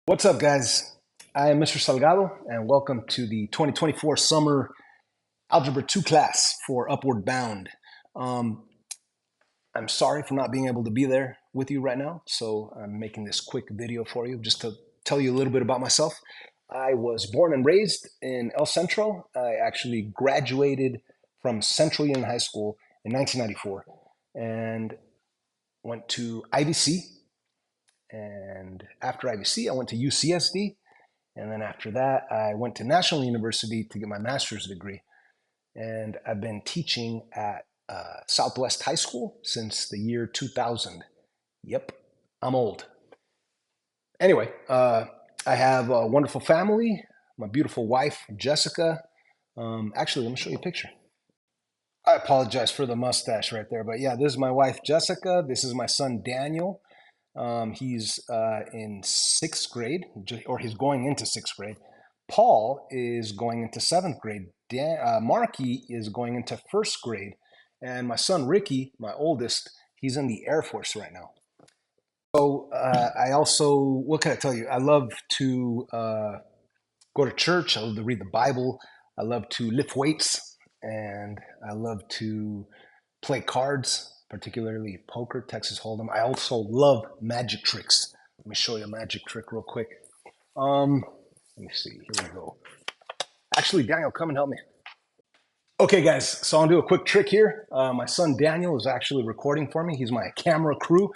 What's up, guys? I am Mr. Salgado, and welcome to the 2024 Summer Algebra 2 class for Upward Bound. Um, I'm sorry for not being able to be there with you right now, so I'm making this quick video for you just to tell you a little bit about myself. I was born and raised in El Centro. I actually graduated from Central Union High School in 1994 and went to IVC. And after IVC, I went to UCSD. And then after that, I went to National University to get my master's degree. And I've been teaching at Southwest High School since the year 2000. Yep, I'm old. Anyway, I have a wonderful family, my beautiful wife, Jessica. Actually, let me show you a picture. I apologize for the mustache right there, but yeah, this is my wife, Jessica. This is my son, Daniel. He's in sixth grade, or he's going into sixth grade. Paul is going into seventh grade. Marky is going into first grade. And my son, Ricky, my oldest, he's in the Air Force right now. So I also, what can I tell you? I love to go to church. I love to read the Bible. I love to lift weights. And I love to play cards, particularly poker, Texas Hold'em. I also love magic tricks. Let me show you a magic trick real quick. Let me see. Here we go. Actually, Daniel, come and help me. Okay, guys, so I'll do a quick trick here. My son Daniel is actually recording for me. He's my camera crew.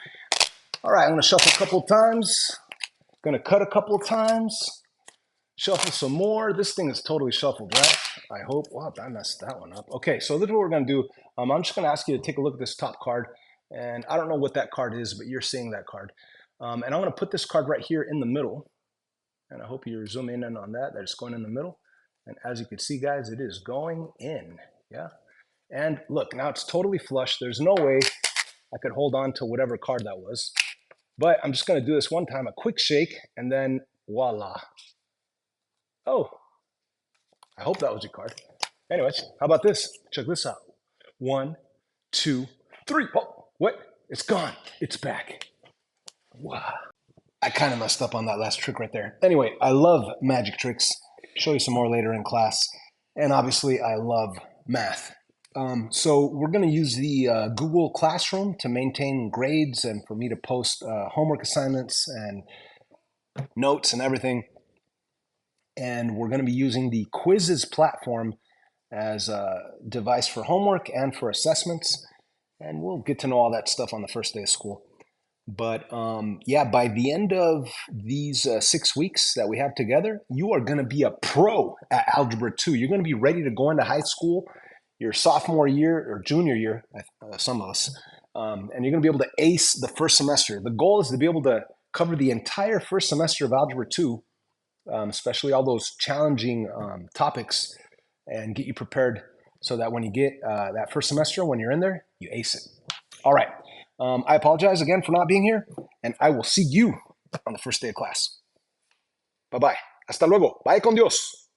All right, I'm gonna shuffle a couple of times. Gonna cut a couple of times. Shuffle some more. This thing is totally shuffled, right? I hope. Wow, I messed that one up. Okay, so this is what we're gonna do. I'm just gonna ask you to take a look at this top card. And I don't know what that card is, but you're seeing that card. And I'm gonna put this card right here in the middle. And I hope you're zooming in on that. That's going in the middle. And as you can see, guys, it is going in. Yeah. And look, now it's totally flush. There's no way I could hold on to whatever card that was. But I'm just gonna do this one time, a quick shake, and then voila. Oh, I hope that was your card. Anyways, how about this? Check this out. 1, 2, 3. Oh, what? It's gone. It's back. Wow. I kind of messed up on that last trick right there. Anyway, I love magic tricks. Show you some more later in class. And obviously, I love math. So we're going to use the Google Classroom to maintain grades and for me to post homework assignments and notes and everything. And we're going to be using the quizzes platform as a device for homework and for assessments. And we'll get to know all that stuff on the first day of school. But yeah, by the end of these 6 weeks that we have together, you are going to be a pro at Algebra 2. You're going to be ready to go into high school your sophomore year or junior year, some of us, and you're going to be able to ace the first semester. The goal is to be able to cover the entire first semester of Algebra 2, especially all those challenging topics, and get you prepared so that when you get that first semester, when you're in there, you ace it. All right. I apologize again for not being here, and I will see you on the first day of class. Bye-bye. Hasta luego. Bye con Dios.